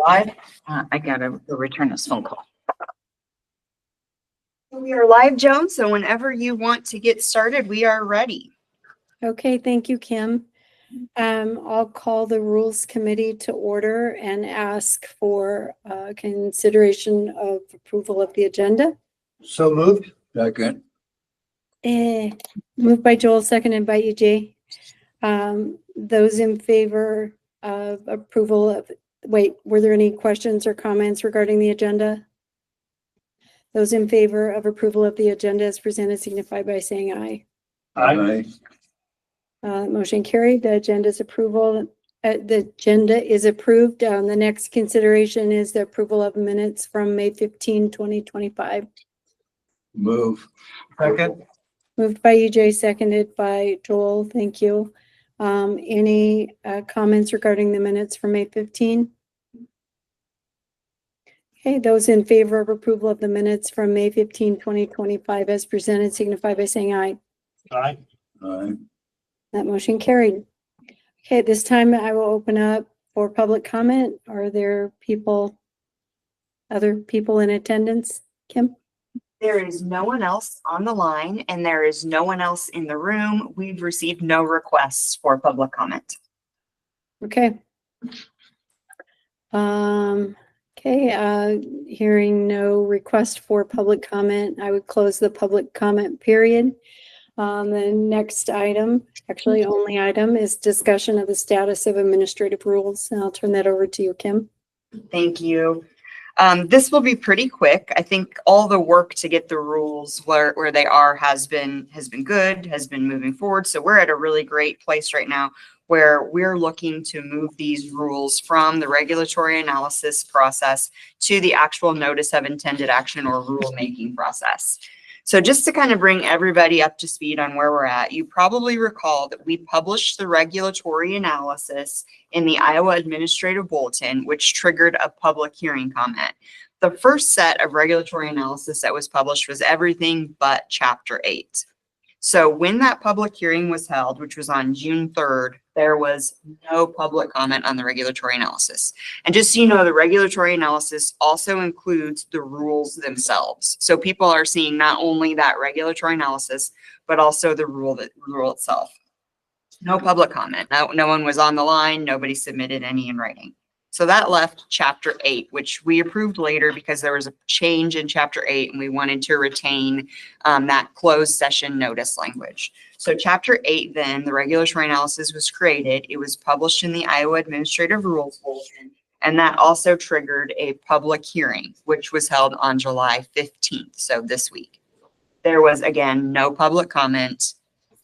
live. I gotta return this phone call. We are live, Joan, so whenever you want to get started, we are ready. Okay, thank you, Kim. I'll call the Rules Committee to order and ask for consideration of approval of the agenda. So moved. Second. Moved by Joel, seconded by EJ. Those in favor of approval of, were there any questions or comments regarding the agenda? Those in favor of approval of the agenda as presented signify by saying aye. Aye. Motion carried. The agenda is approval. The agenda is approved. The next consideration is the approval of minutes from May 15, 2025. Move. Second. Moved by EJ, seconded by Joel. Thank you. Any comments regarding the minutes from May 15? Okay, those in favor of approval of the minutes from May 15, 2025 as presented signify by saying aye. Aye. Aye. That motion carried. Okay, this time I will open up for public comment. Are there other people in attendance? Kim? There is no one else on the line and there is no one else in the room. We've received no requests for public comment. Okay. Hearing no request for public comment, I would close the public comment period. The next item, actually only item, is discussion of the status of administrative rules. And I'll turn that over to you, Kim. Thank you. This will be pretty quick. I think all the work to get the rules where they are has been good, has been moving forward. So we're at a really great place right now where we're looking to move these rules from the regulatory analysis process to the actual notice of intended action or rulemaking process. So just to kind of bring everybody up to speed on where we're at, you probably recall that we published the regulatory analysis in the Iowa Administrative Bulletin, which triggered a public hearing comment. The first set of regulatory analysis that was published was everything but Chapter 8. So when that public hearing was held, which was on June 3rd, there was no public comment on the regulatory analysis. And just so you know, the regulatory analysis also includes the rules themselves. So people are seeing not only that regulatory analysis, but also the rule itself. No public comment. No one was on the line. Nobody submitted any in writing. So that left Chapter 8, which we approved later because there was a change in Chapter 8 and we wanted to retain that closed session notice language. So Chapter 8, then, the regulatory analysis was created. It was published in the Iowa Administrative Rules Bulletin, and that also triggered a public hearing, which was held on July 15th, so this week. There was, again, no public comment,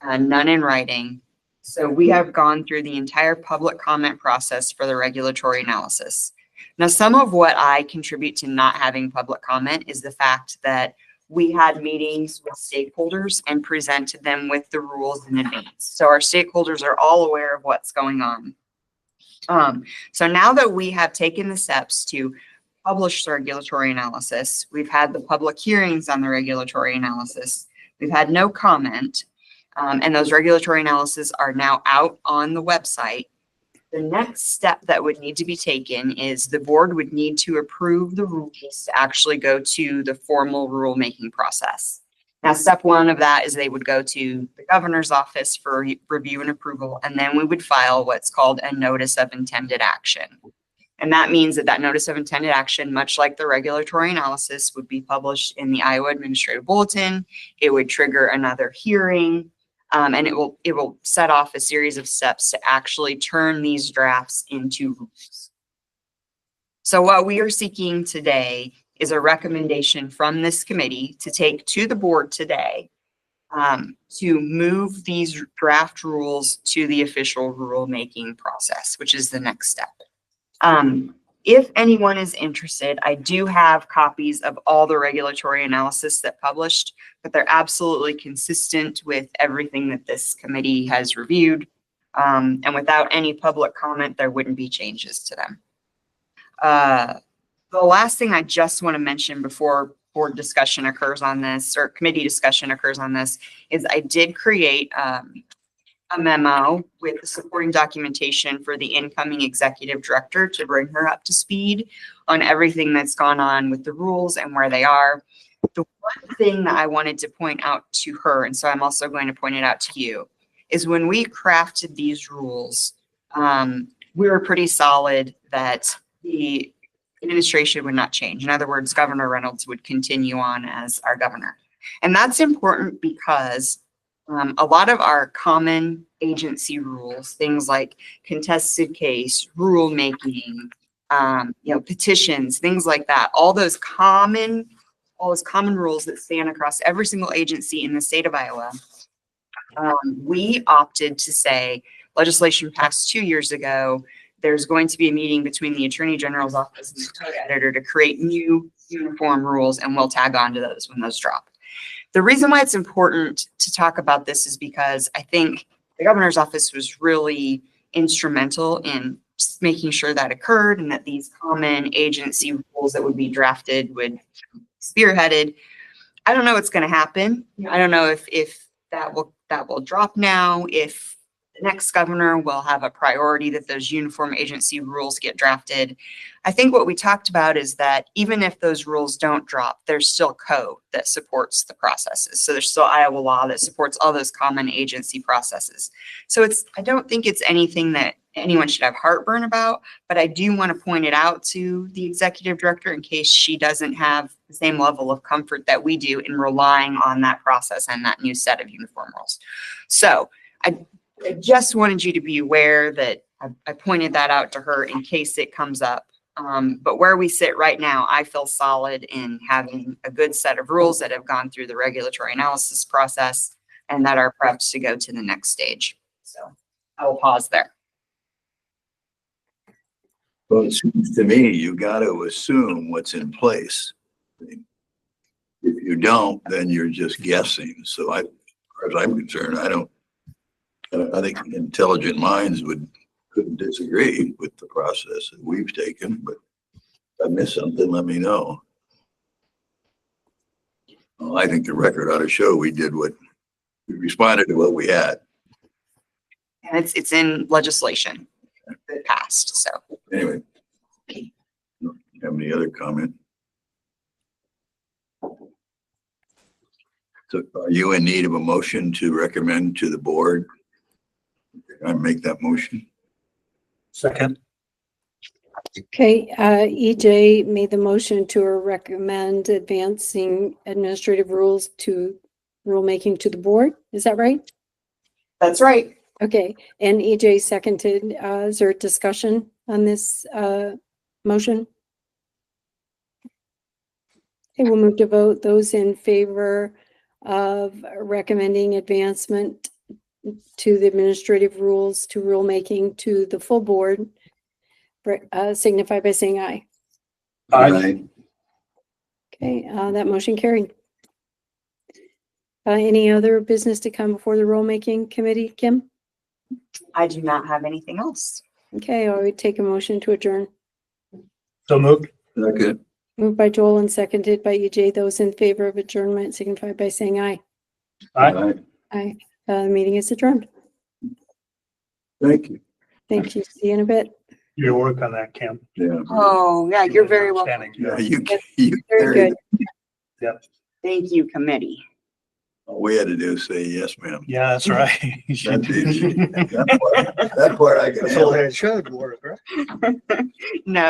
none in writing. So we have gone through the entire public comment process for the regulatory analysis. Now, some of what I contribute to not having public comment is the fact that we had meetings with stakeholders and presented them with the rules in advance. So our stakeholders are all aware of what's going on. So now that we have taken the steps to publish the regulatory analysis, we've had the public hearings on the regulatory analysis, we've had no comment, and those regulatory analyses are now out on the website. The next step that would need to be taken is the board would need to approve the rules to actually go to the formal rulemaking process. Now, step one of that is they would go to the governor's office for review and approval, and then we would file what's called a notice of intended action. And that means that notice of intended action, much like the regulatory analysis, would be published in the Iowa Administrative Bulletin. It would trigger another hearing. And it will set off a series of steps to actually turn these drafts into rules. So what we are seeking today is a recommendation from this committee to take to the board today to move these draft rules to the official rulemaking process, which is the next step. If anyone is interested, I do have copies of all the regulatory analysis that published, but they're absolutely consistent with everything that this committee has reviewed. And without any public comment, there wouldn't be changes to them. The last thing I just want to mention before board discussion occurs on this, or committee discussion occurs on this, is I did create a memo with the supporting documentation for the incoming executive director to bring her up to speed on everything that's gone on with the rules and where they are. The one thing that I wanted to point out to her, and so I'm also going to point it out to you, is when we crafted these rules, we were pretty solid that the administration would not change. In other words, Governor Reynolds would continue on as our governor. And that's important because a lot of our common agency rules, things like contested case, rulemaking, petitions, things like that, all those common rules that span across every single agency in the state of Iowa, we opted to say, legislation passed 2 years ago, there's going to be a meeting between the Attorney General's office and the code editor to create new uniform rules, and we'll tag on to those when those drop. The reason why it's important to talk about this is because I think the governor's office was really instrumental in making sure that occurred and that these common agency rules that would be drafted would be spearheaded. I don't know what's going to happen. I don't know if that will drop now, if the next governor will have a priority that those uniform agency rules get drafted. I think what we talked about is that even if those rules don't drop, there's still code that supports the processes. So there's still Iowa law that supports all those common agency processes. So I don't think it's anything that anyone should have heartburn about, but I do want to point it out to the executive director in case she doesn't have the same level of comfort that we do in relying on that process and that new set of uniform rules. So I just wanted you to be aware that I pointed that out to her in case it comes up. But where we sit right now, I feel solid in having a good set of rules that have gone through the regulatory analysis process and that are prepped to go to the next stage. So I will pause there. Well, it seems to me you got to assume what's in place. If you don't, then you're just guessing. So as far as I'm concerned, I think intelligent minds couldn't disagree with the process that we've taken, but if I missed something, let me know. Well, I think the record ought to show we responded to what we had. And it's in legislation that passed, so. Anyway, don't have any other comment? So are you in need of a motion to recommend to the board? I make that motion. Second. Okay, EJ made the motion to recommend advancing administrative rules to rulemaking to the board. Is that right? That's right. Okay, and EJ seconded. Is there discussion on this motion? Okay, we'll move to vote. Those in favor of recommending advancement to the administrative rules to rulemaking to the full board, signify by saying aye. Aye. Okay, that motion carried. Any other business to come before the rulemaking committee, Kim? I do not have anything else. Okay, I would take a motion to adjourn. So moved. Second. Moved by Joel and seconded by EJ. Those in favor of adjournment signify by saying aye. Aye. Aye. The meeting is adjourned. Thank you. Thank you. See you in a bit. Your work on that, Kim. Yeah. Oh, yeah, you're very welcome. Outstanding Yeah, job. you Very good. Yep. Thank you, committee. All we had to do is say yes, ma'am. Yeah, that's right. You should That's easy. That part I can That's help. all it should work, right? No.